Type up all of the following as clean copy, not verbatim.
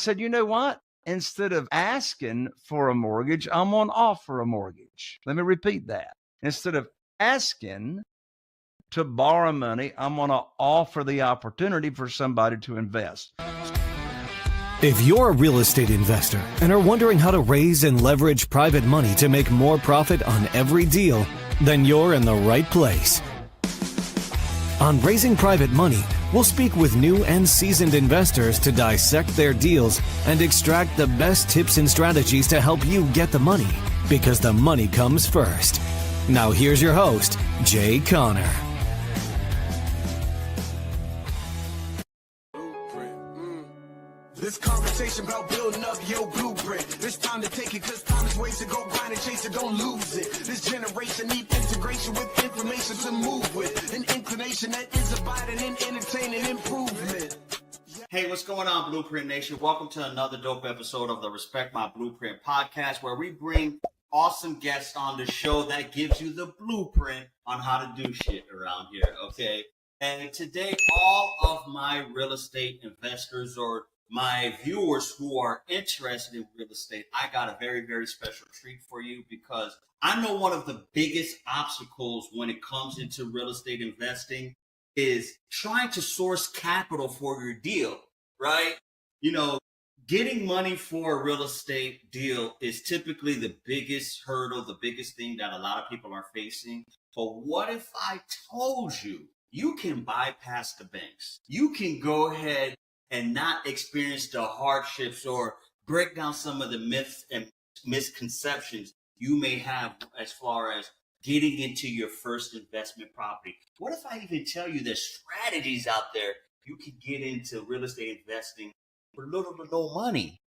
said, you know what? Instead of asking for a mortgage, I'm going to offer a mortgage. Let me repeat that. Instead of asking to borrow money, I'm going to offer the opportunity for somebody to invest. If you're a real estate investor and are wondering how to raise and leverage private money to make more profit on every deal, then you're in the right place. On Raising Private Money, we'll speak with new and seasoned investors to dissect their deals and extract the best tips and strategies to help you get the money, because the money comes first. Now here's your host, Jay Conner. This conversation about building up your blueprint. It's time to take it, cause time is wasted. Go grind and chase it, don't lose it. This generation need integration with information to move with. An inclination that is abiding in entertaining improvement. Hey, what's going on, Blueprint Nation? Welcome to another dope episode of the Respect My Blueprint podcast, where we bring awesome guests on the show that gives you the blueprint on how to do shit around here, okay? And today, all of my real estate investors or my viewers who are interested in real estate, I got a very, very special treat for you, because I know one of the biggest obstacles when it comes into real estate investing is trying to source capital for your deal, right? You know, getting money for a real estate deal is typically the biggest hurdle, the biggest thing that a lot of people are facing. But what if I told you you can bypass the banks? You can go ahead and not experience the hardships or break down some of the myths and misconceptions you may have as far as getting into your first investment property. What if I even tell you there's strategies out there you can get into real estate investing for little to no money?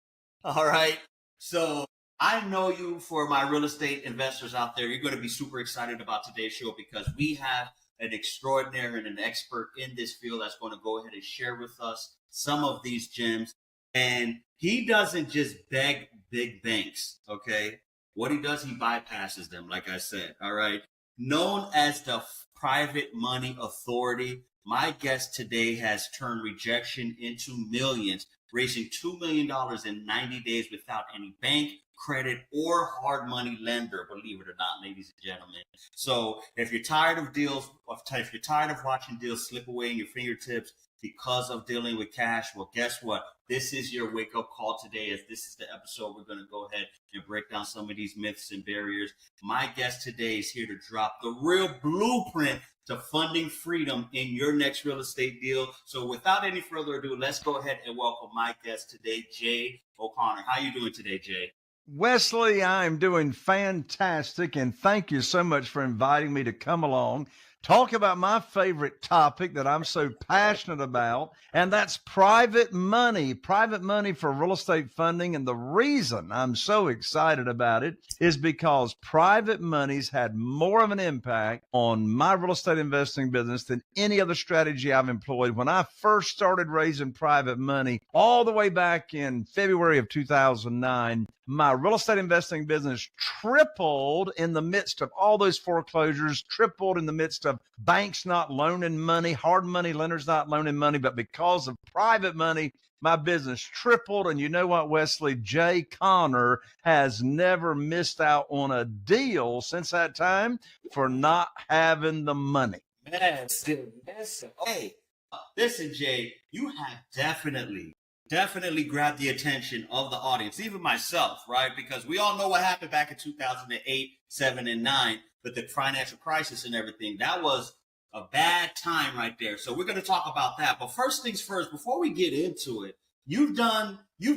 All right. So I know you, for my real estate investors out there, you're going to be super excited about today's show, because we have an extraordinary and an expert in this field that's going to go ahead and share with us some of these gems. And he doesn't just beg big banks, okay? What he does, he bypasses them, like I said, all right? Known as the private money authority, my guest today has turned rejection into millions, raising $2 million in 90 days without any bank, credit, or hard money lender, believe it or not, ladies and gentlemen. So if you're tired of deals, if you're tired of watching deals slip away in your fingertips because of dealing with cash, well, guess what? This is your wake-up call today, as this is the episode we're going to go ahead and break down some of these myths and barriers. My guest today is here to drop the real blueprint to funding freedom in your next real estate deal. So without any further ado, let's go ahead and welcome my guest today, Jay O'Connor. How are you doing today, Jay? Wesley, I'm doing fantastic, and thank you so much for inviting me to come along, talk about my favorite topic that I'm so passionate about, and that's private money for real estate funding. And the reason I'm so excited about it is because private money's had more of an impact on my real estate investing business than any other strategy I've employed. When I first started raising private money all the way back in February of 2009, my real estate investing business tripled in the midst of all those foreclosures, tripled in the midst of banks not loaning money, hard money lenders not loaning money. But because of private money, my business tripled. And you know what, Wesley? Jay Conner has never missed out on a deal since that time for not having the money. Man, hey, listen, Jay, you have definitely grabbed the attention of the audience, even myself, right? Because we all know what happened back in 2008, 7, and 9 with the financial crisis and everything. That was a bad time right there. So we're going to talk about that. But first things first, before we get into it, you've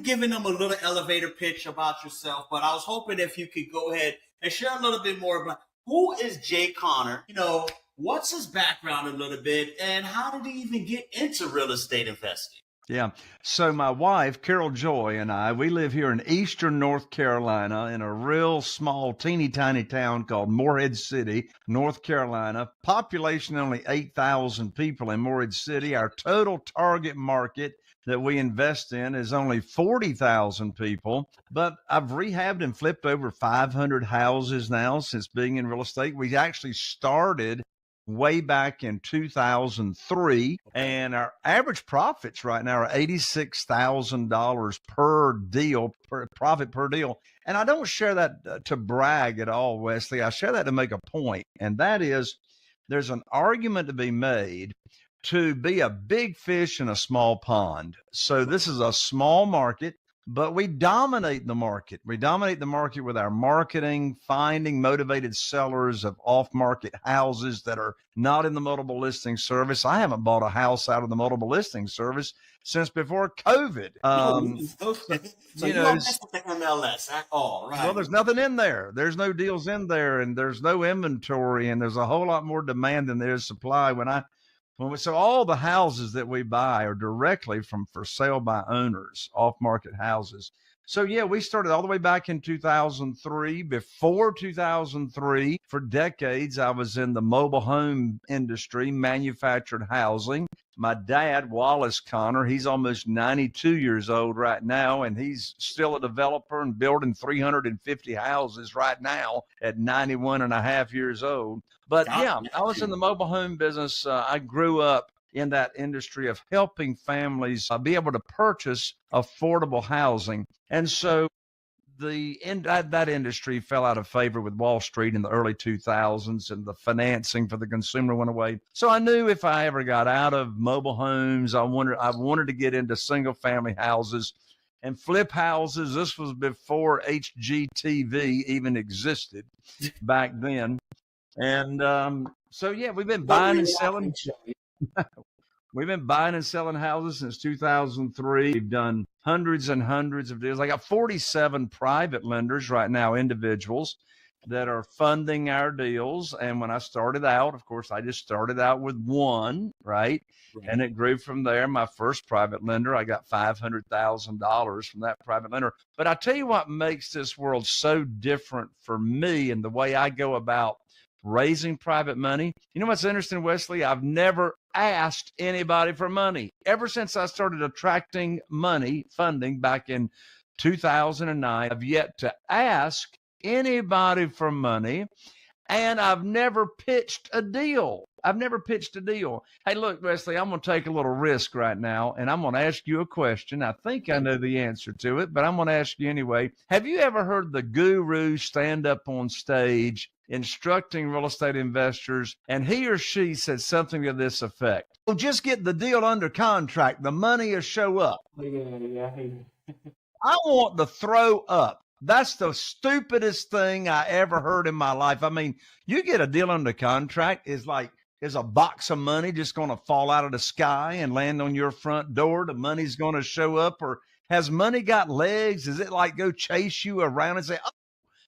given them a little elevator pitch about yourself, but I was hoping if you could go ahead and share a little bit more about who is Jay Conner, what's his background a little bit, and how did he even get into real estate investing? Yeah. So my wife, Carol Joy, and I, we live here in eastern North Carolina in a real small, teeny tiny town called Morehead City, North Carolina. Population only 8,000 people in Morehead City. Our total target market that we invest in is only 40,000 people, but I've rehabbed and flipped over 500 houses now since being in real estate. We actually started way back in 2003. And our average profits right now are $86,000 per deal, profit per deal. And I don't share that to brag at all, Wesley. I share that to make a point. And that is, there's an argument to be made to be a big fish in a small pond. So this is a small market, but we dominate the market. We dominate the market with our marketing, finding motivated sellers of off-market houses that are not in the multiple listing service. I haven't bought a house out of the multiple listing service since before COVID. So you don't mess with the MLS at all, right? Well, there's nothing in there. There's no deals in there, and there's no inventory, and there's a whole lot more demand than there is supply. So all the houses that we buy are directly from for sale by owners, off-market houses. So yeah, we started all the way back in 2003. Before 2003, for decades, I was in the mobile home industry, manufactured housing. My dad, Wallace Connor, he's almost 92 years old right now, and he's still a developer and building 350 houses right now at 91 and a half years old. But yeah, I was in the mobile home business. I grew up in that industry of helping families be able to purchase affordable housing. And so that industry fell out of favor with Wall Street in the early 2000s, and the financing for the consumer went away. So I knew if I ever got out of mobile homes, I wanted to get into single family houses and flip houses. This was before HGTV even existed back then. And so, yeah, we've been buying and selling. We've been buying and selling houses since 2003. We've done hundreds and hundreds of deals. I got 47 private lenders right now, individuals that are funding our deals. And when I started out, of course, I just started out with one, right? And it grew from there. My first private lender, I got $500,000 from that private lender. But I tell you what makes this world so different for me and the way I go about raising private money. You know what's interesting, Wesley? I've never asked anybody for money. Ever since I started attracting money, funding back in 2009, I've yet to ask anybody for money, and I've never pitched a deal. Hey, look, Wesley, I'm going to take a little risk right now, and I'm going to ask you a question. I think I know the answer to it, but I'm going to ask you anyway. Have you ever heard the guru stand up on stage instructing real estate investors, and he or she said something to this effect? Well, just get the deal under contract. The money will show up. I want to throw up. That's the stupidest thing I ever heard in my life. I mean, you get a deal under contract, is a box of money just going to fall out of the sky and land on your front door? The money's going to show up? Or has money got legs? Is it like go chase you around and say, oh,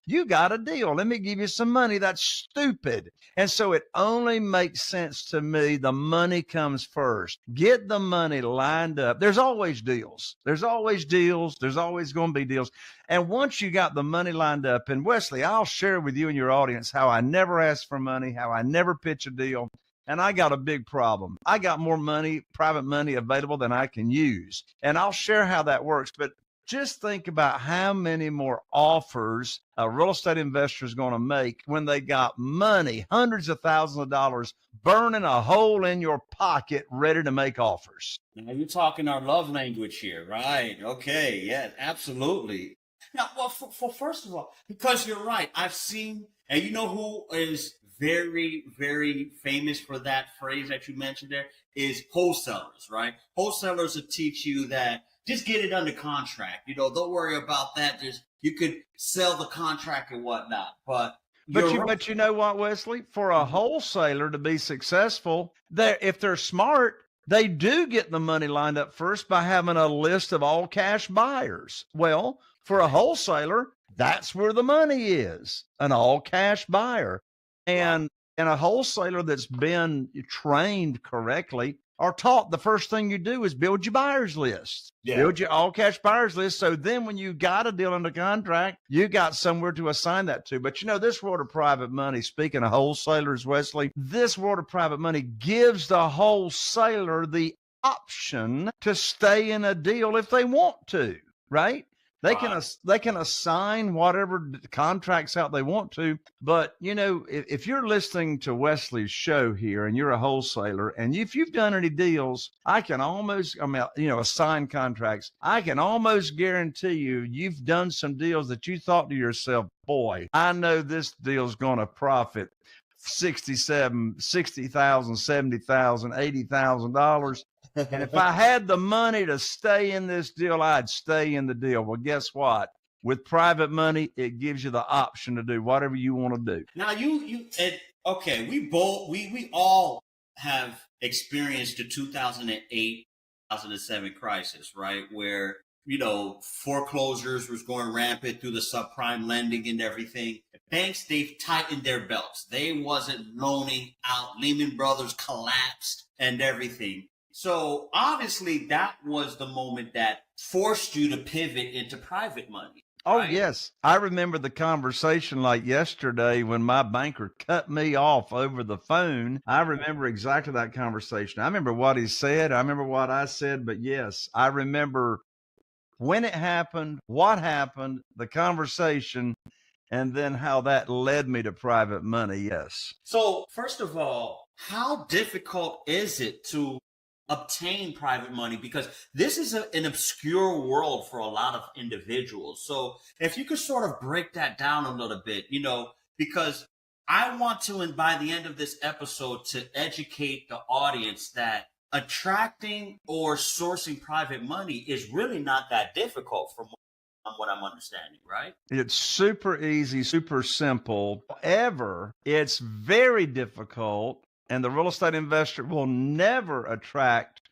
you got a deal, let me give you some money? That's stupid. And so it only makes sense to me. The money comes first. Get the money lined up. There's always deals. There's always going to be deals. And once you got the money lined up, and Wesley, I'll share with you and your audience how I never ask for money, how I never pitch a deal. And I got a big problem. I got more money, private money available than I can use. And I'll share how that works. But just think about how many more offers a real estate investor is going to make when they got money, hundreds of thousands of dollars, burning a hole in your pocket, ready to make offers. Now you're talking our love language here, right? Okay, yeah, absolutely. Now, well, first of all, because you're right, I've seen, and you know who is very, very famous for that phrase that you mentioned there is wholesalers, right? Wholesalers will teach you that just get it under contract. Don't worry about that. You could sell the contract and whatnot. But you know what, Wesley? For a wholesaler to be successful, if they're smart, they do get the money lined up first by having a list of all cash buyers. Well, for a wholesaler, that's where the money is, an all cash buyer. And a wholesaler that's been trained correctly or taught, the first thing you do is build your buyer's list. Yeah. Build your all cash buyer's list. So then when you got a deal under contract, you got somewhere to assign that to. But this world of private money, speaking of wholesalers, Wesley, this world of private money gives the wholesaler the option to stay in a deal if they want to, right? They can assign whatever contracts out they want to. But, you know, if you're listening to Wesley's show here and you're a wholesaler and if you've done any deals, assign contracts, I can almost guarantee you've done some deals that you thought to yourself, boy, I know this deal's going to profit $60,000, $70,000, $80,000. And if I had the money to stay in this deal, I'd stay in the deal. Well, guess what? With private money, it gives you the option to do whatever you want to do. Now we all have experienced the 2008, 2007 crisis, right? Where, you know, foreclosures was going rampant through the subprime lending and everything. Banks, they've tightened their belts. They wasn't loaning out. Lehman Brothers collapsed and everything. So obviously that was the moment that forced you to pivot into private money. Oh, right? yes. I remember the conversation like yesterday when my banker cut me off over the phone. I remember exactly that conversation. I remember what he said. I remember what I said. But yes, I remember when it happened, what happened, the conversation, and then how that led me to private money. Yes. So first of all, how difficult is it to obtain private money? Because this is an obscure world for a lot of individuals. So if you could sort of break that down a little bit, you know, because I want to, and by the end of this episode, to educate the audience that attracting or sourcing private money is really not that difficult from what I'm understanding, right? It's super easy, super simple. However, it's very difficult, and the real estate investor will never attract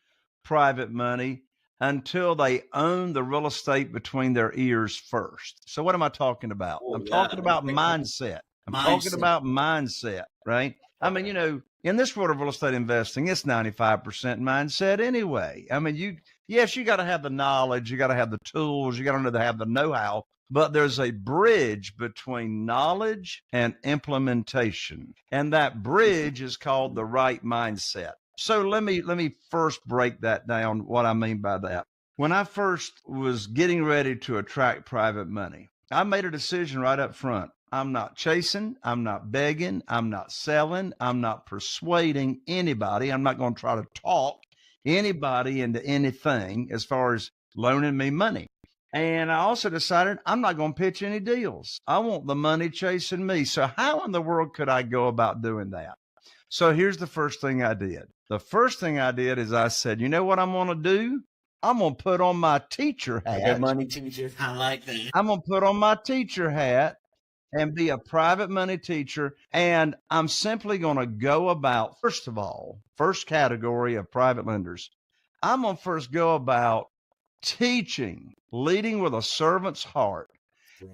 private money until they own the real estate between their ears first. So what am I talking about? I'm talking about mindset. Talking about mindset, right? I mean, you know, in this world of real estate investing, it's 95% mindset anyway. I mean, yes, you got to have the knowledge, you got to have the tools, you got to have the know-how, but there's a bridge between knowledge and implementation. And that bridge is called the right mindset. So let me first break that down, what I mean by that. When I first was getting ready to attract private money, I made a decision right up front. I'm not chasing, I'm not begging, I'm not selling, I'm not persuading anybody. I'm not going to try to talk anybody into anything as far as loaning me money. And I also decided I'm not going to pitch any deals. I want the money chasing me. So how in the world could I go about doing that? So here's the first thing I did. The first thing I did is I said, you know what I'm going to do? I'm going to put on my teacher hat. Good money teacher. I like that. I'm going to put on my teacher hat and be a private money teacher. And I'm simply going to go about, first of all, first category of private lenders, I'm going to first go about teaching, leading with a servant's heart,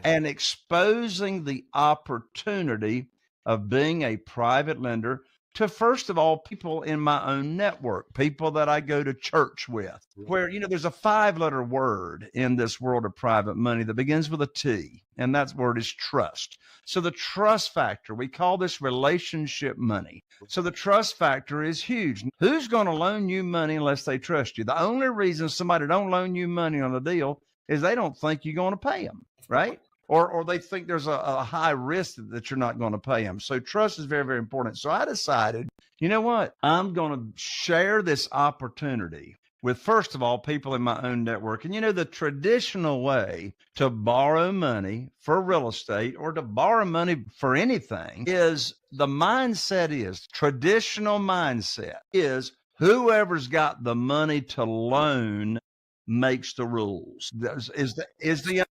and exposing the opportunity of being a private lender to, first of all, people in my own network, people that I go to church with, where, you know, there's a 5-letter word in this world of private money that begins with a T, and that word is trust. So the trust factor, we call this relationship money. So the trust factor is huge. Who's going to loan you money unless they trust you? The only reason somebody don't loan you money on a deal is they don't think you're going to pay them, right? Or they think there's a high risk that you're not going to pay them. So trust is very, very important. So I decided, you know what? I'm going to share this opportunity with, first of all, people in my own network. And, you know, the traditional way to borrow money for real estate or to borrow money for anything is the mindset is, traditional mindset is whoever's got the money to loan makes the rules. Is the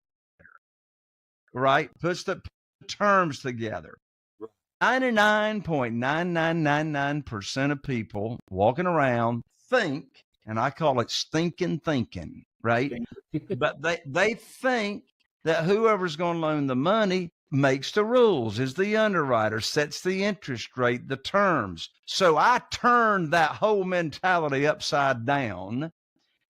right? Puts the terms together. 99.9999% of people walking around think, and I call it stinking thinking, right? But they think that whoever's going to loan the money makes the rules, is the underwriter, sets the interest rate, the terms. So I turned that whole mentality upside down,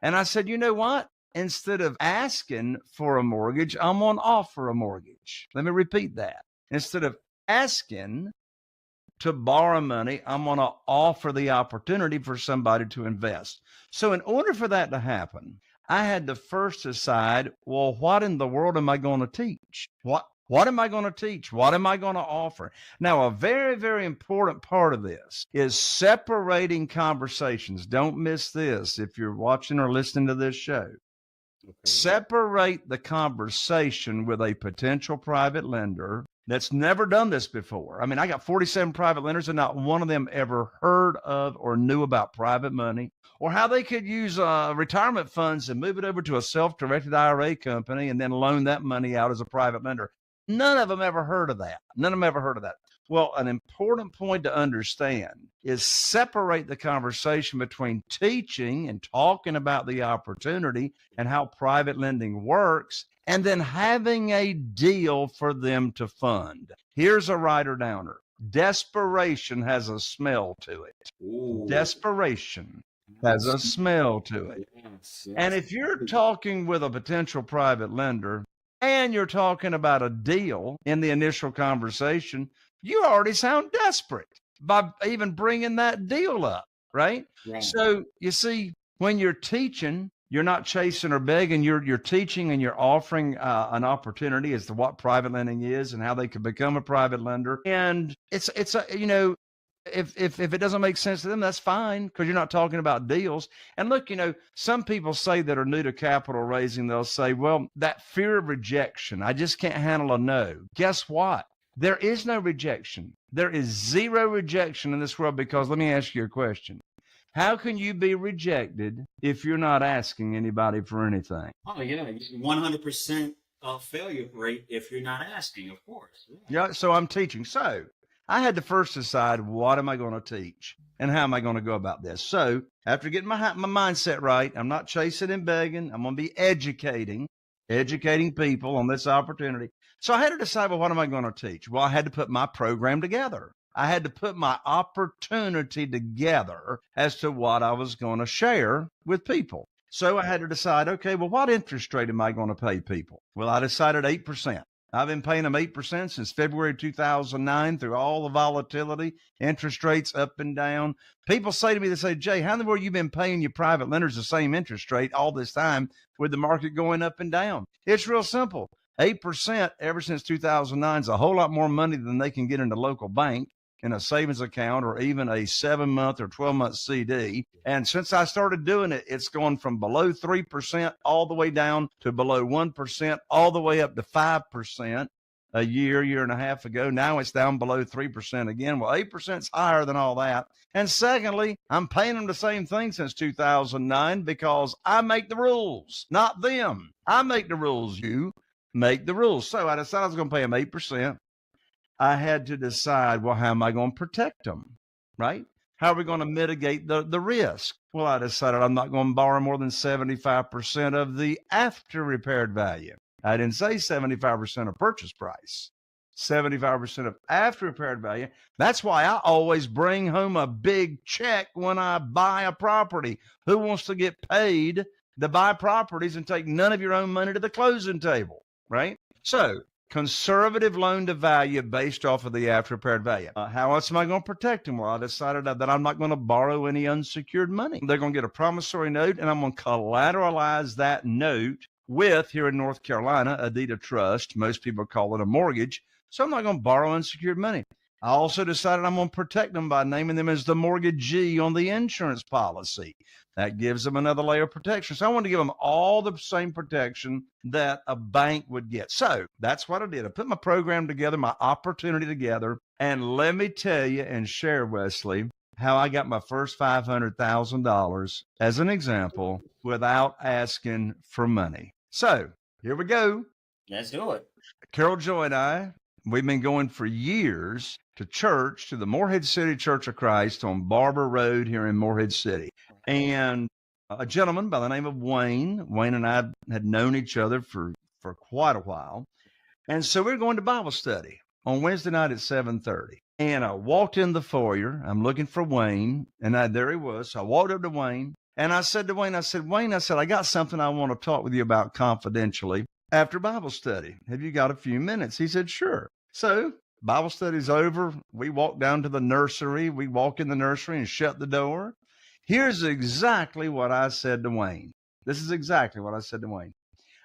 and I said, you know what? Instead of asking for a mortgage, I'm going to offer a mortgage. Let me repeat that. Instead of asking to borrow money, I'm going to offer the opportunity for somebody to invest. So in order for that to happen, I had to first decide, well, what in the world am I going to teach? What am I going to teach? What am I going to offer? Now, a very, very important part of this is separating conversations. Don't miss this if you're watching or listening to this show. Okay. Separate the conversation with a potential private lender that's never done this before. I mean, I got 47 private lenders and not one of them ever heard of or knew about private money or how they could use retirement funds and move it over to a self-directed IRA company and then loan that money out as a private lender. None of them ever heard of that. None of them ever heard of that. Well, an important point to understand is separate the conversation between teaching and talking about the opportunity and how private lending works, and then having a deal for them to fund. Here's a writer downer. Desperation has a smell to it. Ooh. Desperation has a smell to it. Yes. And if you're talking with a potential private lender and you're talking about a deal in the initial conversation, you already sound desperate by even bringing that deal up, right? Yeah. So you see, when you're teaching, you're not chasing or begging. You're teaching and you're offering an opportunity as to what private lending is and how they can become a private lender. And it's you know, if it doesn't make sense to them, that's fine, because you're not talking about deals. And look, you know, some people say that are new to capital raising, they'll say, well, that fear of rejection, I just can't handle a no. Guess what? There is no rejection. There is zero rejection in this world, because let me ask you a question. How can you be rejected if you're not asking anybody for anything? Oh, yeah. 100% failure rate if you're not asking, of course. Yeah. So I'm teaching. So I had to first decide, what am I going to teach and how am I going to go about this? So after getting my mindset right, I'm not chasing and begging. I'm going to be educating people on this opportunity. So I had to decide, well, what am I going to teach? Well, I had to put my program together. I had to put my opportunity together as to what I was going to share with people. So I had to decide, okay, well, what interest rate am I going to pay people? Well, I decided 8%. I've been paying them 8% since February 2009 through all the volatility, interest rates up and down. People say to me, they say, Jay, how in the world you been paying your private lenders the same interest rate all this time with the market going up and down? It's real simple. 8% ever since 2009 is a whole lot more money than they can get in the local bank, in a savings account, or even a 7-month or 12-month CD. And since I started doing it, it's gone from below 3% all the way down to below 1%, all the way up to 5% a year and a half ago. Now it's down below 3% again. Well, 8% is higher than all that. And secondly, I'm paying them the same thing since 2009 because I make the rules, not them. I make the rules. You make the rules. So I decided I was going to pay them 8%. I had to decide, well, how am I going to protect them, right? How are we going to mitigate the risk? Well, I decided I'm not going to borrow more than 75% of the after repaired value. I didn't say 75% of purchase price, 75% of after repaired value. That's why I always bring home a big check when I buy a property. Who wants to get paid to buy properties and take none of your own money to the closing table, right? So conservative loan to value based off of the after repaired value. How else am I going to protect them? Well, I decided that I'm not going to borrow any unsecured money. They're going to get a promissory note, and I'm going to collateralize that note with, here in North Carolina, a deed of trust. Most people call it a mortgage. So I'm not going to borrow unsecured money. I also decided I'm going to protect them by naming them as the mortgagee on the insurance policy. That gives them another layer of protection. So I want to give them all the same protection that a bank would get. So that's what I did. I put my program together, my opportunity together. And let me tell you and share, Wesley, how I got my first $500,000 as an example without asking for money. So here we go. Let's do it. Carol Joy and I, we've been going for years to church, to the Morehead City Church of Christ on Barber Road here in Morehead City. And a gentleman by the name of Wayne and I had known each other for quite a while. And so we were going to Bible study on Wednesday night at 7:30. And I walked in the foyer. I'm looking for Wayne. And there he was. So I walked up to Wayne. And I said to Wayne, Wayne, I got something I want to talk with you about confidentially after Bible study. Have you got a few minutes? He said, sure. So Bible study's over. We walk down to the nursery. We walk in the nursery and shut the door. Here's exactly what I said to Wayne. This is exactly what I said to Wayne.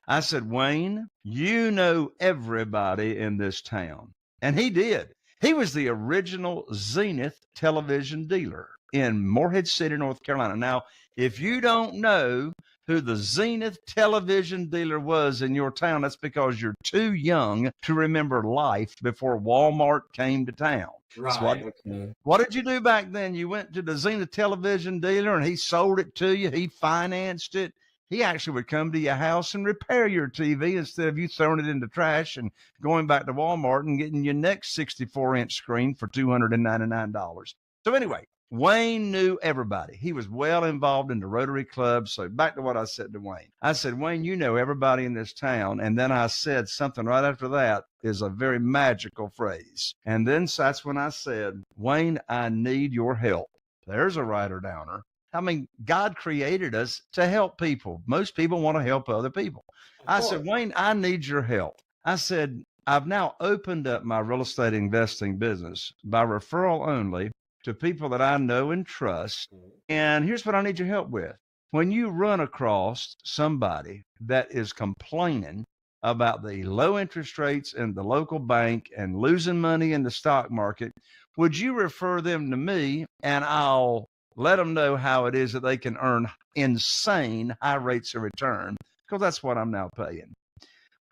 I said, Wayne, you know everybody in this town. And he did. He was the original Zenith television dealer in Morehead City, North Carolina. Now, if you don't know who the Zenith television dealer was in your town, that's because you're too young to remember life before Walmart came to town. Right. So what did you do back then? You went to the Zenith television dealer and he sold it to you. He financed it. He actually would come to your house and repair your TV instead of you throwing it in the trash and going back to Walmart and getting your next 64-inch screen for $299. So anyway, Wayne knew everybody. He was well involved in the Rotary Club. So back to what I said to Wayne. I said, Wayne, you know everybody in this town. And then I said something right after that is a very magical phrase. And then that's when I said, Wayne, I need your help. There's a writer downer. I mean, God created us to help people. Most people want to help other people. I said, Wayne, I need your help. I said, I've now opened up my real estate investing business by referral only to people that I know and trust. And here's what I need your help with. When you run across somebody that is complaining about the low interest rates in the local bank and losing money in the stock market, would you refer them to me and I'll let them know how it is that they can earn insane high rates of return, because that's what I'm now paying.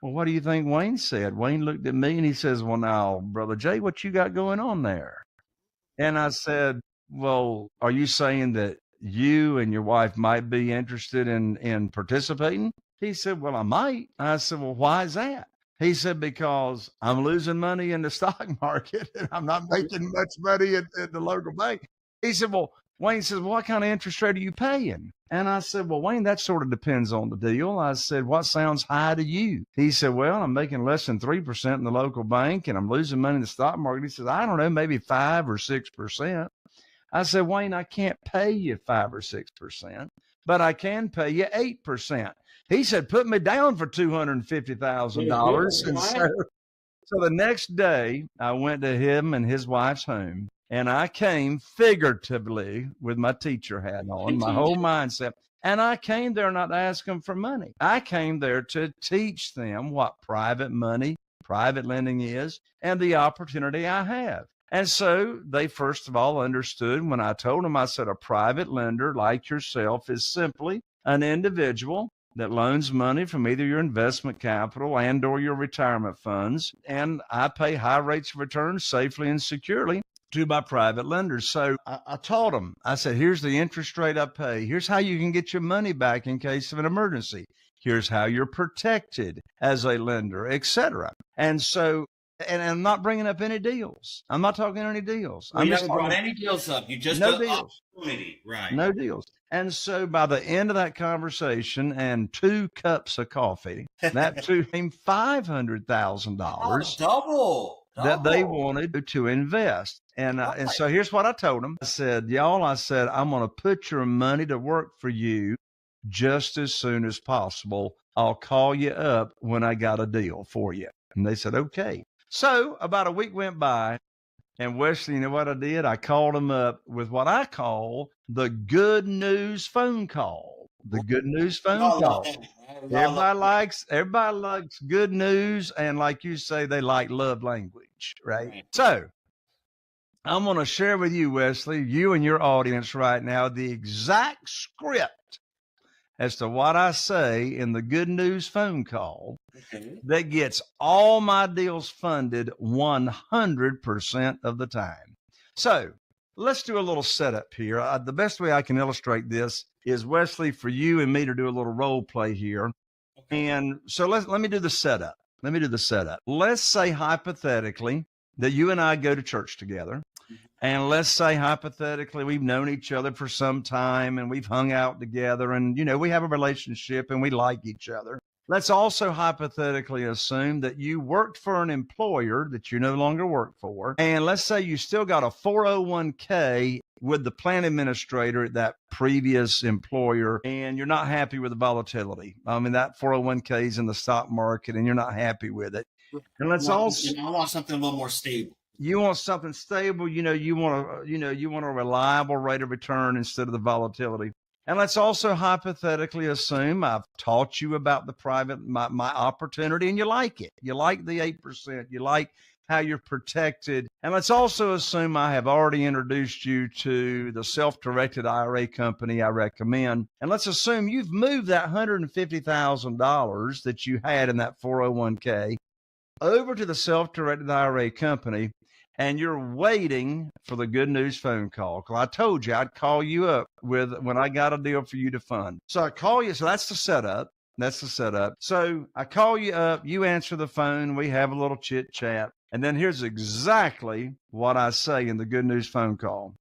Well, what do you think Wayne said? Wayne looked at me and he says, well, now, Brother Jay, what you got going on there? And I said, well, are you saying that you and your wife might be interested in participating? He said, well, I might. I said, well, why is that? He said, because I'm losing money in the stock market and I'm not making much money at the local bank. He said, well, Wayne says, well, what kind of interest rate are you paying? And I said, well, Wayne, that sort of depends on the deal. I said, what sounds high to you? He said, well, I'm making less than 3% in the local bank and I'm losing money in the stock market. He says, I don't know, maybe 5 or 6%. I said, Wayne, I can't pay you 5 or 6%, but I can pay you 8%. He said, put me down for $250,000. And so the next day I went to him and his wife's home. And I came figuratively with my teacher hat on, my whole mindset. And I came there not to ask them for money. I came there to teach them what private money, private lending is, and the opportunity I have. And so they first of all understood when I told them, I said, a private lender like yourself is simply an individual that loans money from either your investment capital and or your retirement funds. And I pay high rates of return safely and securely to my private lenders. So I taught them, I said, here's the interest rate I pay. Here's how you can get your money back in case of an emergency. Here's how you're protected as a lender, etc. And so, and I'm not bringing up any deals. I'm not talking any deals. Well, you haven't brought any deals up. You just no deals. Opportunity. Right. No deals. And so by the end of that conversation and 2 cups of coffee, that too came $500,000. Double. That they wanted to invest. And so here's what I told them. I said, y'all, I'm going to put your money to work for you just as soon as possible. I'll call you up when I got a deal for you. And they said, okay. So about a week went by, and Wesley, you know what I did? I called them up with what I call the good news phone call. The good news phone call. Everybody likes good news, and like you say, they like love language, right? So I'm going to share with you, Wesley, you and your audience right now, the exact script as to what I say in the good news phone call that gets all my deals funded 100% of the time. So let's do a little setup here. The best way I can illustrate this is, Wesley, for you and me to do a little role play here. And so let me do the setup. Let's say hypothetically that you and I go to church together. And let's say hypothetically we've known each other for some time and we've hung out together and, you know, we have a relationship and we like each other. Let's also hypothetically assume that you worked for an employer that you no longer work for. And let's say you still got a 401k with the plan administrator at that previous employer, and you're not happy with the volatility. I mean, that 401k is in the stock market and you're not happy with it. And let's also, I want something a little more stable. You want something stable, you want a reliable rate of return instead of the volatility. And let's also hypothetically assume I've taught you about the my opportunity and you like it. You like the 8%. You like how you're protected. And let's also assume I have already introduced you to the self-directed IRA company I recommend. And let's assume you've moved that $150,000 that you had in that 401k over to the self-directed IRA company, and you're waiting for the good news phone call. Because I told you I'd call you up when I got a deal for you to fund. So I call you. So that's the setup. That's the setup. So I call you up, you answer the phone, we have a little chit chat. And then here's exactly what I say in the good news phone call.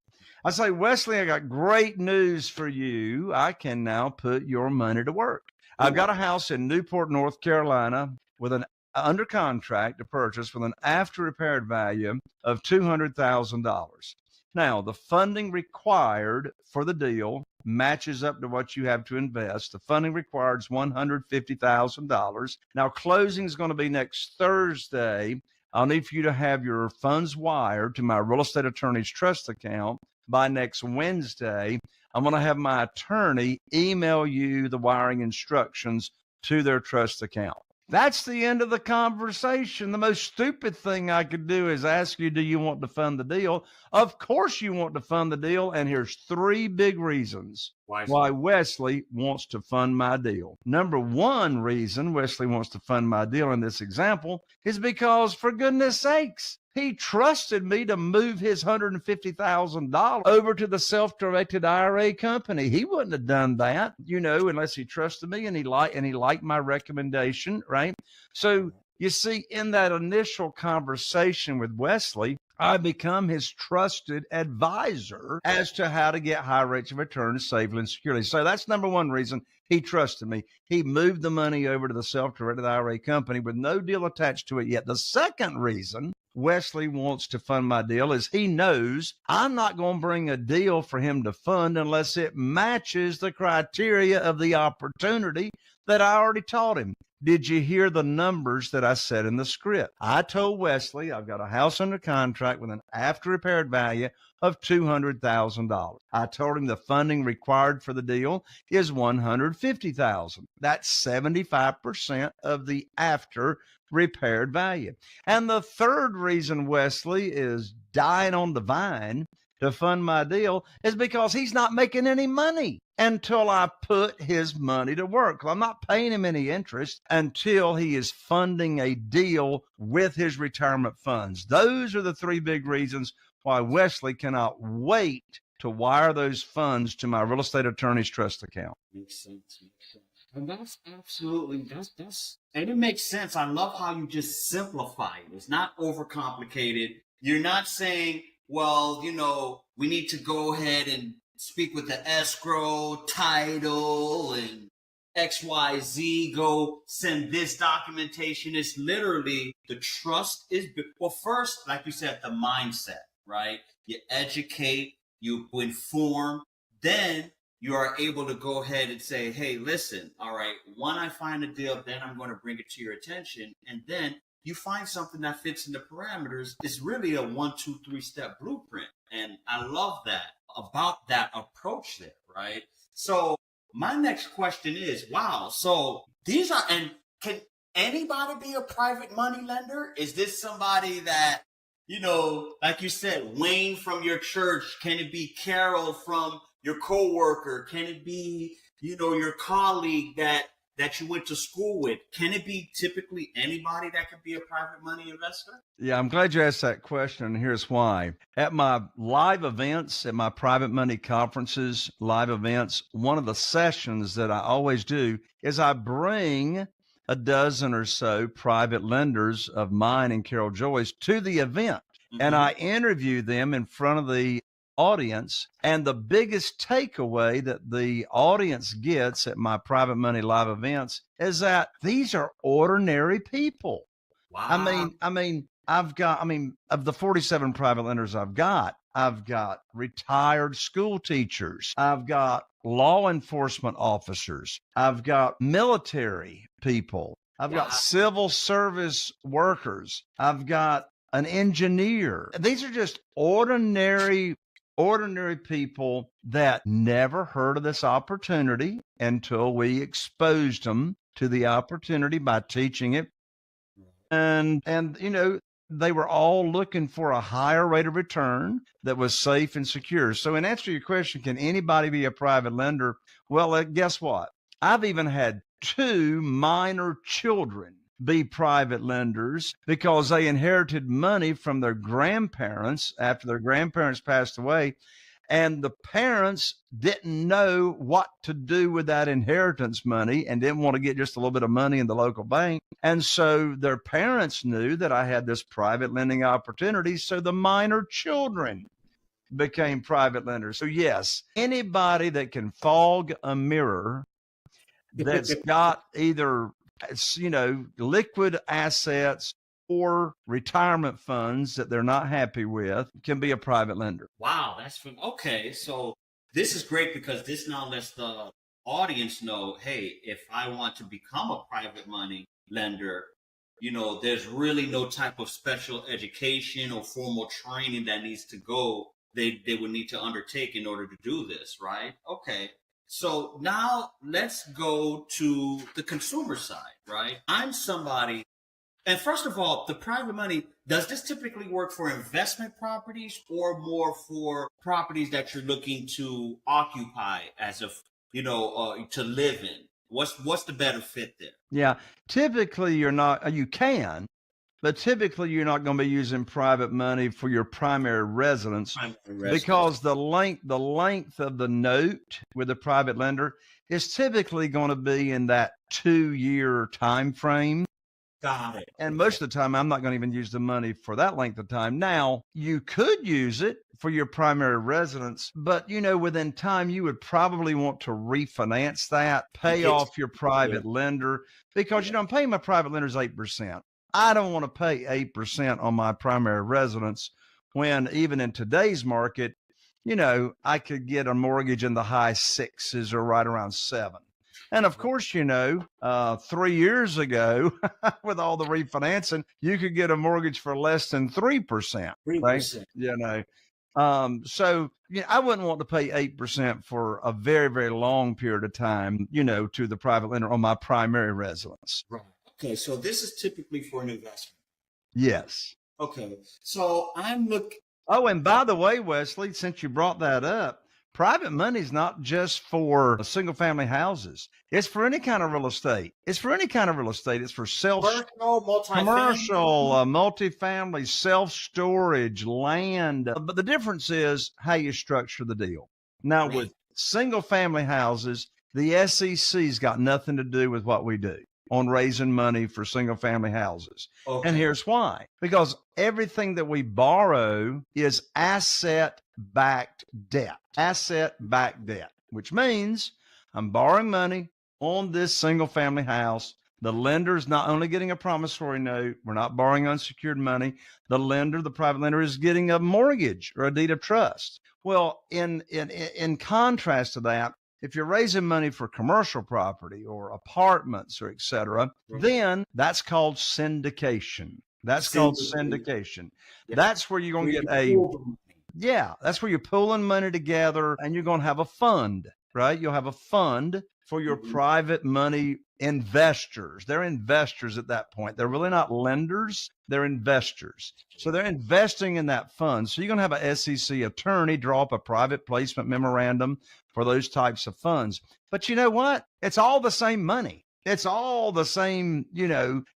I say, Wesley, I got great news for you. I can now put your money to work. I've got a house in Newport, North Carolina with an under contract to purchase with an after repaired value of $200,000. Now, the funding required for the deal matches up to what you have to invest. The funding required is $150,000. Now, closing is going to be next Thursday. I'll need for you to have your funds wired to my real estate attorney's trust account by next Wednesday. I'm going to have my attorney email you the wiring instructions to their trust account. That's the end of the conversation. The most stupid thing I could do is ask you, do you want to fund the deal? Of course you want to fund the deal. And here's 3 big reasons why Wesley wants to fund my deal. Number 1 reason Wesley wants to fund my deal in this example is because, for goodness sakes, he trusted me to move his $150,000 over to the self-directed IRA company. He wouldn't have done that, unless he trusted me and he liked my recommendation, right? So you see, in that initial conversation with Wesley, I become his trusted advisor as to how to get high rates of return safely and securely. So that's number 1 reason he trusted me. He moved the money over to the self-directed IRA company with no deal attached to it yet. The second reason Wesley wants to fund my deal is he knows I'm not going to bring a deal for him to fund unless it matches the criteria of the opportunity that I already taught him. Did you hear the numbers that I said in the script? I told Wesley I've got a house under contract with an after repaired value of $200,000. I told him the funding required for the deal is $150,000. That's 75% of the after repaired value. And the third reason Wesley is dying on the vine to fund my deal is because he's not making any money until I put his money to work. I'm not paying him any interest until he is funding a deal with his retirement funds. Those are the 3 big reasons why Wesley cannot wait to wire those funds to my real estate attorney's trust account. Makes sense. And that's absolutely, and it makes sense. I love how you just simplify it. It's not overcomplicated. You're not saying, well, we need to go ahead and speak with the escrow, title, and XYZ, go send this documentation. It's literally, the trust is, well, first, like you said, the mindset, right? You educate, you inform, then you are able to go ahead and say, hey, listen, all right, when I find a deal, then I'm going to bring it to your attention. And then you find something that fits in the parameters. It's really a 1, 2, 3 step blueprint. And I love that about that approach there, right? So my next question is, wow, so these are, and can anybody be a private money lender? Is this somebody that, like you said, Wayne from your church? Can it be Carol from your coworker? Can it be, your colleague that you went to school with? Can it be typically anybody that could be a private money investor? Yeah, I'm glad you asked that question, and here's why. At my live events, at my private money conferences, live events, one of the sessions that I always do is I bring a dozen or so private lenders of mine and Carol Joyce to the event, and I interview them in front of the audience. And the biggest takeaway that the audience gets at my private money live events is that these are ordinary people. Wow. I mean, of the 47 private lenders I've got retired school teachers. I've got law enforcement officers. I've got military people. I've got civil service workers. I've got an engineer. These are just ordinary ordinary people that never heard of this opportunity until we exposed them to the opportunity by teaching it. And they were all looking for a higher rate of return that was safe and secure. So in answer to your question, can anybody be a private lender? Well, guess what? I've even had 2 minor children be private lenders because they inherited money from their grandparents after their grandparents passed away. And the parents didn't know what to do with that inheritance money and didn't want to get just a little bit of money in the local bank. And so their parents knew that I had this private lending opportunity. So the minor children became private lenders. So yes, anybody that can fog a mirror that's got either, liquid assets or retirement funds that they're not happy with can be a private lender. Wow, okay. So this is great because this now lets the audience know, hey, if I want to become a private money lender, there's really no type of special education or formal training that needs to go. They would need to undertake in order to do this, right? Okay. So now let's go to the consumer side, right? I'm somebody. And first of all, the private money, does this typically work for investment properties or more for properties that you're looking to occupy as to live in? What's the better fit there? Yeah, typically you can, but typically you're not going to be using private money for your primary residence because the length of the note with a private lender is typically going to be in that 2-year time frame. Got it. And most of the time, I'm not going to even use the money for that length of time. Now, you could use it for your primary residence, but, within time, you would probably want to refinance that, pay off your private lender, because, I'm paying my private lenders 8%. I don't want to pay 8% on my primary residence when even in today's market, I could get a mortgage in the high 6s or right around 7. And of course, 3 years ago, with all the refinancing, you could get a mortgage for less than 3%. 3%. Right? So I wouldn't want to pay 8% for a very, very long period of time, to the private lender on my primary residence. Right. Okay. So this is typically for an investment. Yes. Okay. So Oh, and by the way, Wesley, since you brought that up, private money is not just for single family houses. It's for any kind of real estate. It's for commercial, multifamily, self-storage, land. But the difference is how you structure the deal. Now, with single family houses, the SEC's got nothing to do with what we do on raising money for single family houses. Okay. And here's why. Because everything that we borrow is asset-backed debt, which means I'm borrowing money on this single family house. The lender's not only getting a promissory note, we're not borrowing unsecured money. The private lender is getting a mortgage or a deed of trust. Well, in contrast to that, if you're raising money for commercial property or apartments or et cetera, then that's called syndication. That's where you're going to get that's where you're pulling money together and you're going to have a fund, right? You'll have a fund for your private money investors. They're investors at that point. They're really not lenders. They're investors. So they're investing in that fund. So you're going to have a SEC attorney draw up a private placement memorandum for those types of funds. But you know what? It's all the same money. It's all the same,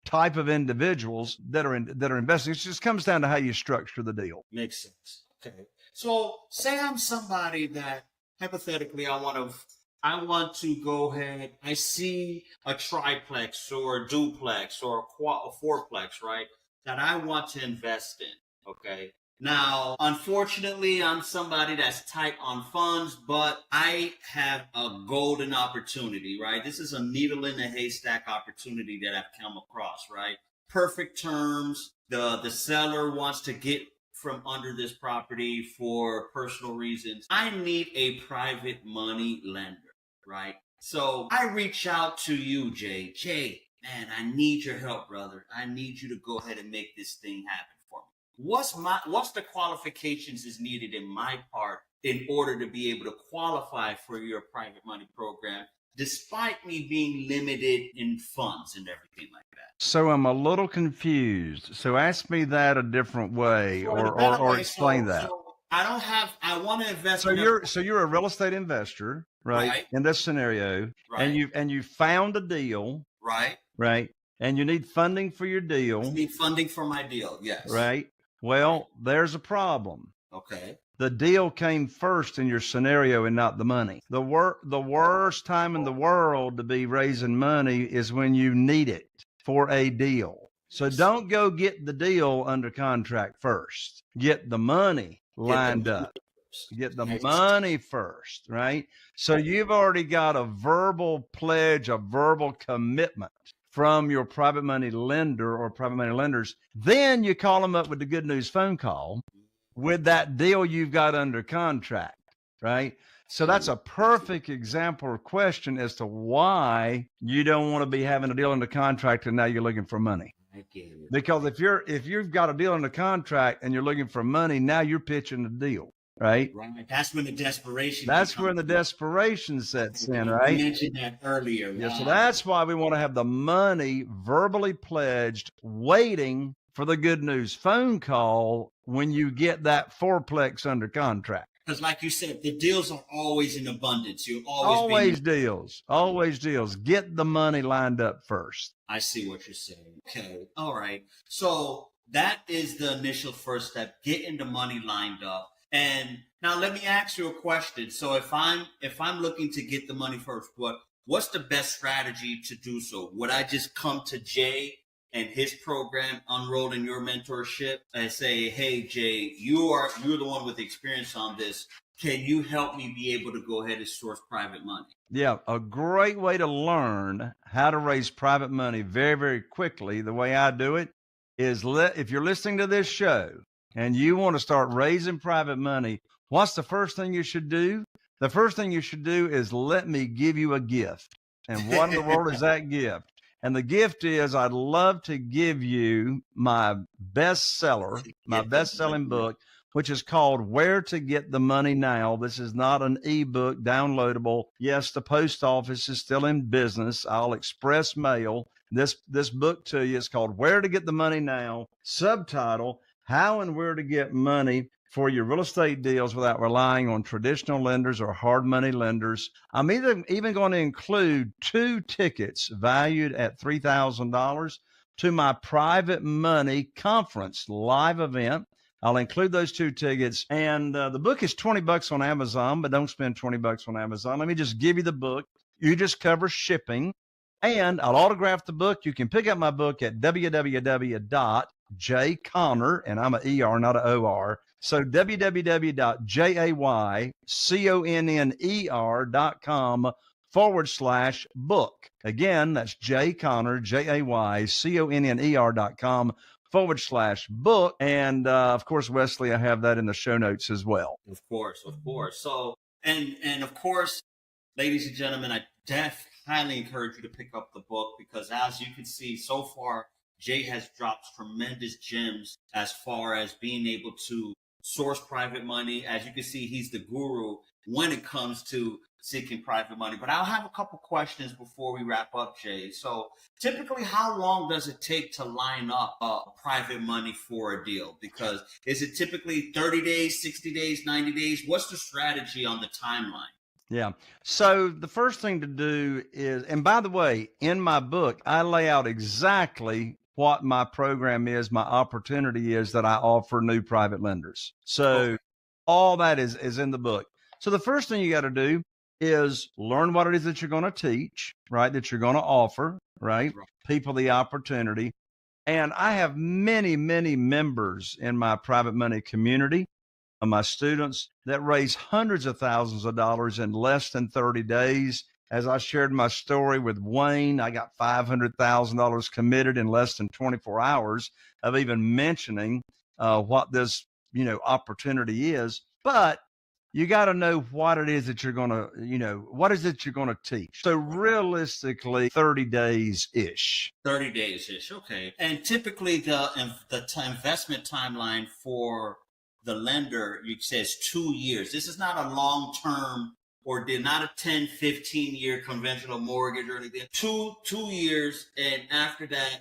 type of individuals that are investing. It just comes down to how you structure the deal. Makes sense. Okay. So say I'm somebody that hypothetically I want to go ahead. I see a triplex or a duplex or a fourplex, right? That I want to invest in. Okay. Now, unfortunately, I'm somebody that's tight on funds, but I have a golden opportunity, right? This is a needle in a haystack opportunity that I've come across, right? Perfect terms. The seller wants to get from under this property for personal reasons. I need a private money lender, right? So I reach out to you, Jay. Jay, man, I need your help, brother. I need you to go ahead and make this thing happen for me. What's the qualifications is needed in my part in order to be able to qualify for your private money program, despite me being limited in funds and everything like that? So I'm a little confused. So ask me that a different way, So in a or better way, explain that. I want to invest So in you're a real estate investor, right? Right. In this scenario, Right. and you found a deal, right. right? And you need funding for your I deal, need funding for my deal. Yes. right? Well, there's a problem. Okay. The deal came first in your scenario and not the money. The worst time in the world to be raising money is when you need it for a deal. So don't go get the deal under contract first. Get the money lined up. Get the money first, right? So you've already got a verbal pledge, a verbal commitment from your private money lender or private money lenders. Then you call them up with the good news phone call with that deal you've got under contract, right? So that's a perfect example or question as to why you don't want to be having a deal under contract and now you're looking for money. I get it. Because if you've got a deal under contract and you're looking for money, now you're pitching the deal, right? Right. That's when the desperation. That's when the desperation sets in, You right? mentioned that earlier. Yeah, so Wow. that's why we want to have the money verbally pledged, waiting for the good news phone call when you get that fourplex under contract. Because, like you said, the deals are always in abundance. You're Always deals. Get the money lined up first. I see what you're saying. Okay. All right. So that is the initial first step, getting the money lined up. And now let me ask you a question. So if I'm looking to get the money first, what's the best strategy to do so? Would I just come to Jay and his program, Unroll in Your Mentorship, and say, hey, Jay, you're the one with experience on this. Can you help me be able to go ahead and source private money? Yeah, a great way to learn how to raise private money very, very quickly, the way I do it, is if you're listening to this show and you want to start raising private money, what's the first thing you should do? The first thing you should do is let me give you a gift. And what in the world is that gift? And the gift is I'd love to give you my bestseller, my best-selling book, which is called Where to Get the Money Now. This is not an ebook downloadable. Yes, the post office is still in business. I'll express mail this book to you. It's called Where to Get the Money Now. Subtitle, How and Where to Get Money for Your Real Estate Deals Without Relying on Traditional Lenders or Hard Money Lenders. I'm even going to include 2 tickets valued at $3,000 to my Private Money Conference live event. I'll include those 2 tickets. And the book is $20 on Amazon, but don't spend $20 on Amazon. Let me just give you the book. You just cover shipping. And I'll autograph the book. You can pick up my book at www.jayconner, and I'm an ER, not an OR. So www.jayconner.com/book. Again, that's Jayconner, JAYCONNER.com/book. And of course, Wesley, I have that in the show notes as well. Of course. So, and of course, ladies and gentlemen, I highly encourage you to pick up the book because as you can see so far, Jay has dropped tremendous gems as far as being able to source private money. As you can see, he's the guru when it comes to seeking private money. But I'll have a couple questions before we wrap up, Jay. So typically, how long does it take to line up private money for a deal? Because is it typically 30 days, 60 days, 90 days? What's the strategy on the timeline? Yeah. So the first thing to do is, and by the way, in my book, I lay out exactly what my program is, my opportunity is that I offer new private lenders. So all that is in the book. So the first thing you got to do is learn what it is that you're going to teach, right? That you're going to offer, right? People the opportunity. And I have many, many members in my private money community, my students that raise hundreds of thousands of dollars in less than 30 days. As I shared my story with Wayne, I got $500,000 committed in less than 24 hours of even mentioning what this, opportunity is. But you got to know what it is that you're going to, what is it you're going to teach? So realistically, 30 days-ish. 30 days-ish, okay. And typically the investment timeline for the lender, it says 2 years. This is not a long-term or not a 10, 15-year conventional mortgage or anything. Two years, and after that,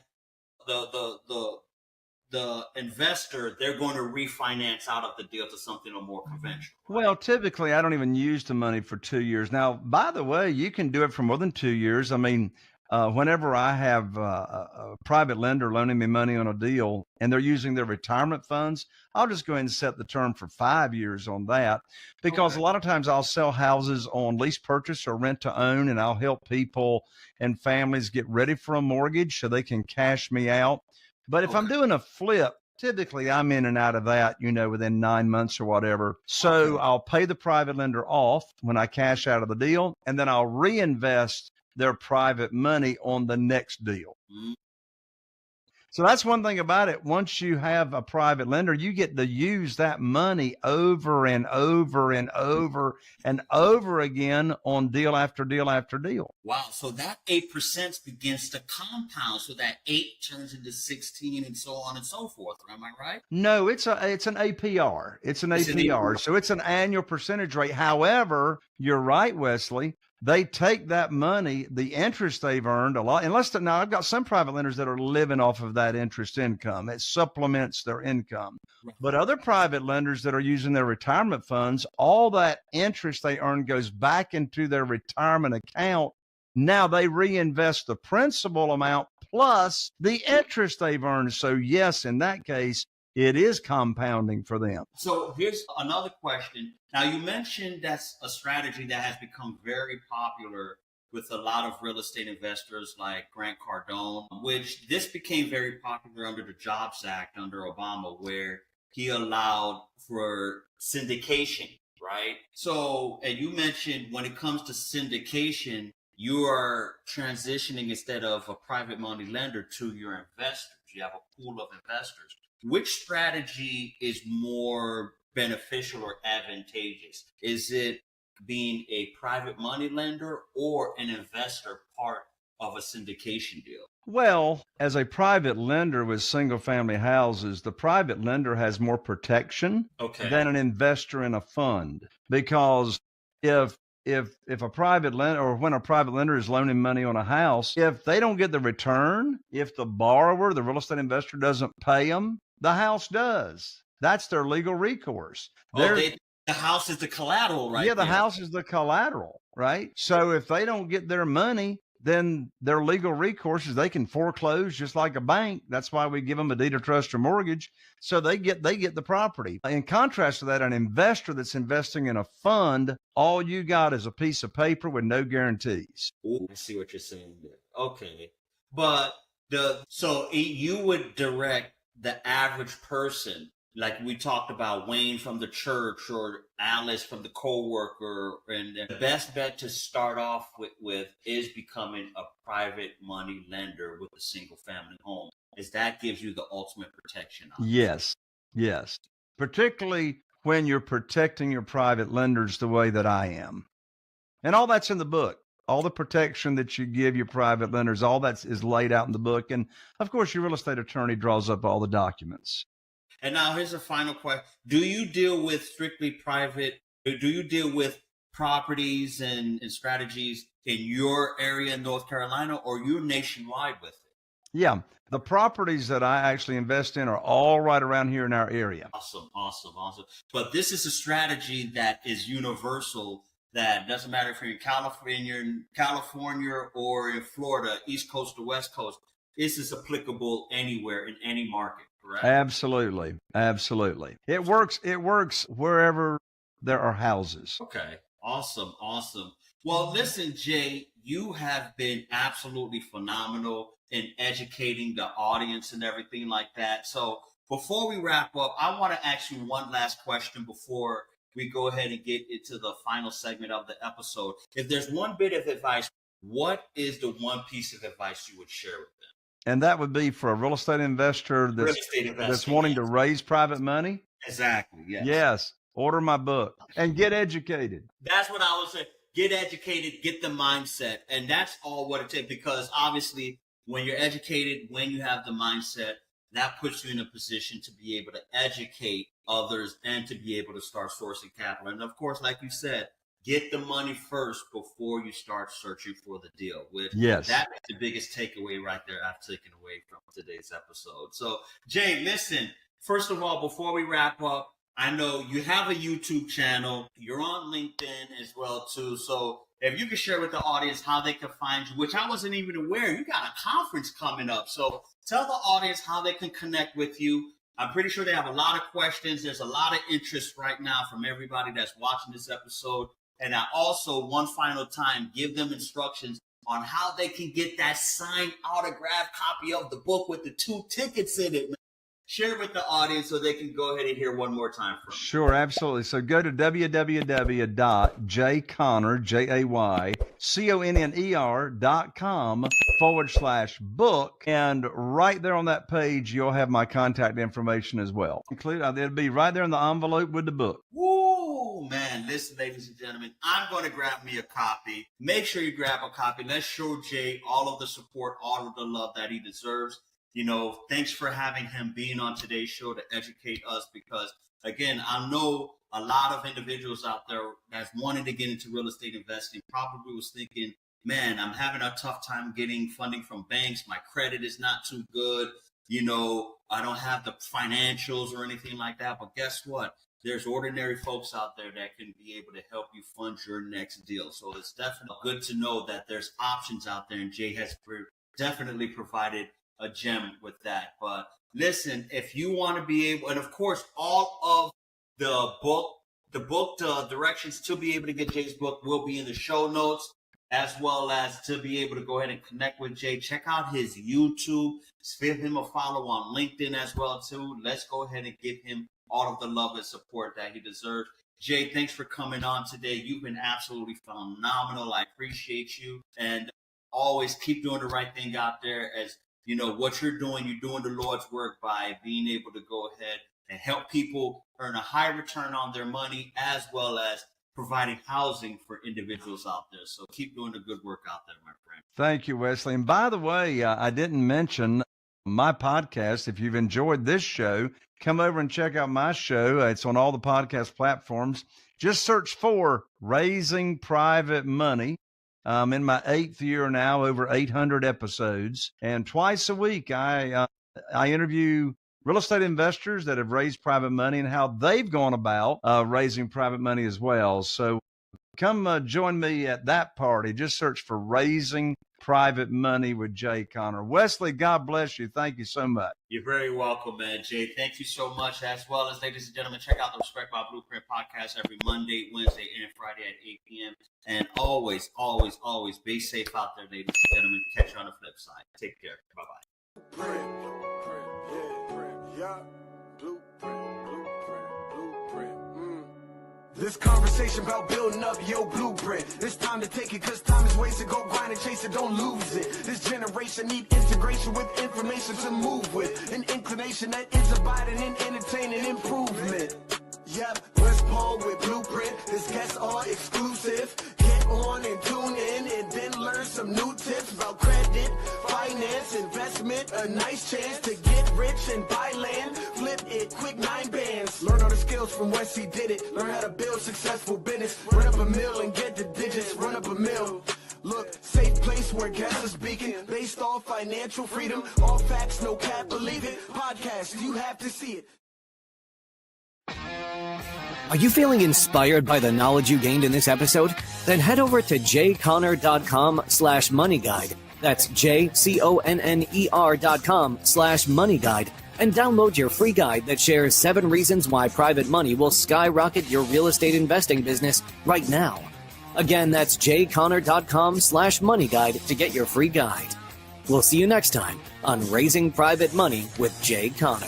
the investor, they're going to refinance out of the deal to something more conventional. Well, typically, I don't even use the money for 2 years. Now, by the way, you can do it for more than 2 years. I mean, whenever I have a private lender loaning me money on a deal and they're using their retirement funds, I'll just go ahead and set the term for 5 years on that, because a lot of times I'll sell houses on lease purchase or rent to own, and I'll help people and families get ready for a mortgage so they can cash me out. But if I'm doing a flip, typically I'm in and out of that, within 9 months or whatever. So I'll pay the private lender off when I cash out of the deal, and then I'll reinvest their private money on the next deal. Mm-hmm. So that's one thing about it. Once you have a private lender, you get to use that money over and over and over and over again on deal after deal after deal. Wow. So that 8% begins to compound. So that 8 turns into 16 and so on and so forth. Am I right? No, it's an APR. It's an APR. So it's an annual percentage rate. However, you're right, Wesley. They take that money, the interest they've earned a lot. Now I've got some private lenders that are living off of that interest income. It supplements their income. Right. But other private lenders that are using their retirement funds, all that interest they earn goes back into their retirement account. Now they reinvest the principal amount plus the interest they've earned. So yes, in that case, it is compounding for them. So here's another question. Now, you mentioned that's a strategy that has become very popular with a lot of real estate investors like Grant Cardone, which this became very popular under the Jobs Act under Obama, where he allowed for syndication, right? So, and you mentioned when it comes to syndication, you are transitioning instead of a private money lender to your investors. You have a pool of investors. Which strategy is more beneficial or advantageous? Is it being a private money lender or an investor part of a syndication deal? Well, as a private lender with single family houses, the private lender has more protection than an investor in a fund. Because if a private lender, or when a private lender is loaning money on a house, if they don't get the return, if the borrower, the real estate investor, doesn't pay them, the house does. That's their legal recourse. The house is the collateral, right? Yeah, the house is the collateral, right? So if they don't get their money, then their legal recourse is they can foreclose just like a bank. That's why we give them a deed of trust or mortgage. So they get the property. In contrast to that, an investor that's investing in a fund, all you got is a piece of paper with no guarantees. Ooh, I see what you're saying there. Okay. But you would direct the average person, like we talked about Wayne from the church or Alice from the coworker, and the best bet to start off with is becoming a private money lender with a single family home, as that gives you the ultimate protection. Yes. Particularly when you're protecting your private lenders the way that I am. And all that's in the book. All the protection that you give your private lenders, all that is laid out in the book. And of course, your real estate attorney draws up all the documents. And now here's a final question. Do you deal with strictly private? Do you deal with properties and strategies in your area in North Carolina, or you're nationwide with it? Yeah. The properties that I actually invest in are all right around here in our area. Awesome. But this is a strategy that is universal. That doesn't matter if you're in California or in Florida, East Coast or West Coast. This is applicable anywhere in any market, correct? Absolutely. It works wherever there are houses. Okay. Awesome. Well, listen, Jay, you have been absolutely phenomenal in educating the audience and everything like that. So before we wrap up, I want to ask you one last question before we go ahead and get into the final segment of the episode. If there's one bit of advice, what is the one piece of advice you would share with them? And that would be for a real estate investor that's wanting to raise private money. Exactly. Yes. Yes. Order my book and get educated. That's what I would say. Get educated, get the mindset. And that's all what it takes, because obviously when you're educated, when you have the mindset, that puts you in a position to be able to educate others and to be able to start sourcing capital. And of course, like you said, get the money first before you start searching for the deal. Which Yes. That is the biggest takeaway right there I've taken away from today's episode. So, Jay, listen, first of all, before we wrap up, I know you have a YouTube channel. You're on LinkedIn as well, too. So if you could share with the audience how they can find you, which I wasn't even aware. You got a conference coming up. So tell the audience how they can connect with you. I'm pretty sure they have a lot of questions. There's a lot of interest right now from everybody that's watching this episode. And I also, one final time, give them instructions on how they can get that signed autographed copy of the book with the 2 tickets in it. Share it with the audience so they can go ahead and hear one more time from you. Sure, absolutely. So go to www.jayconner.com/book. And right there on that page, you'll have my contact information as well. It'll be right there in the envelope with the book. Woo, man. Listen, ladies and gentlemen, I'm going to grab me a copy. Make sure you grab a copy. Let's show Jay all of the support, all of the love that he deserves. You know, thanks for having him being on today's show to educate us because, again, I know a lot of individuals out there that's wanting to get into real estate investing probably was thinking, man, I'm having a tough time getting funding from banks. My credit is not too good. You know, I don't have the financials or anything like that. But guess what? There's ordinary folks out there that can be able to help you fund your next deal. So it's definitely good to know that there's options out there, and Jay has definitely provided a gem with that. But listen, if you want to be able, and of course, all of the directions to be able to get Jay's book will be in the show notes, as well as to be able to go ahead and connect with Jay. Check out his YouTube, give him a follow on LinkedIn as well too. Let's go ahead and give him all of the love and support that he deserves. Jay, thanks for coming on today. You've been absolutely phenomenal. I appreciate you, and always keep doing the right thing out there. As you know, what you're doing the Lord's work by being able to go ahead and help people earn a high return on their money, as well as providing housing for individuals out there. So keep doing the good work out there, my friend. Thank you, Wesley. And by the way, I didn't mention my podcast. If you've enjoyed this show, come over and check out my show. It's on all the podcast platforms. Just search for Raising Private Money. I'm in my 8th year now, over 800 episodes. And twice a week, I interview real estate investors that have raised private money and how they've gone about raising private money as well. So come join me at that party. Just search for Raising Private Money with Jay Conner. Wesley, God bless you. Thank you so much. You're very welcome, man, Jay. Thank you so much. As well as, ladies and gentlemen, check out the Respect My Blueprint podcast every Monday, Wednesday, and Friday at 8 p.m. And always, always, always be safe out there, ladies and gentlemen. Catch you on the flip side. Take care. Bye-bye. This conversation about building up your blueprint. It's time to take it, cause time is wasted. Go grind and chase it, don't lose it. This generation need integration with information to move with. An inclination that is abiding in entertaining improvement. Yep, West Paul with Blueprint. This guest all exclusive. Get on and tune in and then learn some new tips about credit, finance, investment. A nice chance to get rich and buy land. Flip it, quick 9 bands. Learn all the skills from Wes, he did it. Learn how to build successful business. Run up a mill and get the digits. Run up a mill. Look, safe place where guests are speaking. Based off financial freedom. All facts, no cap, believe it. Podcast, you have to see it. Are you feeling inspired by the knowledge you gained in this episode? Then head over to jayconner.com/moneyguide. That's JCONNER.com/moneyguide and download your free guide that shares 7 reasons why private money will skyrocket your real estate investing business right now. Again, that's jayconner.com/moneyguide to get your free guide. We'll see you next time on Raising Private Money with Jay Conner.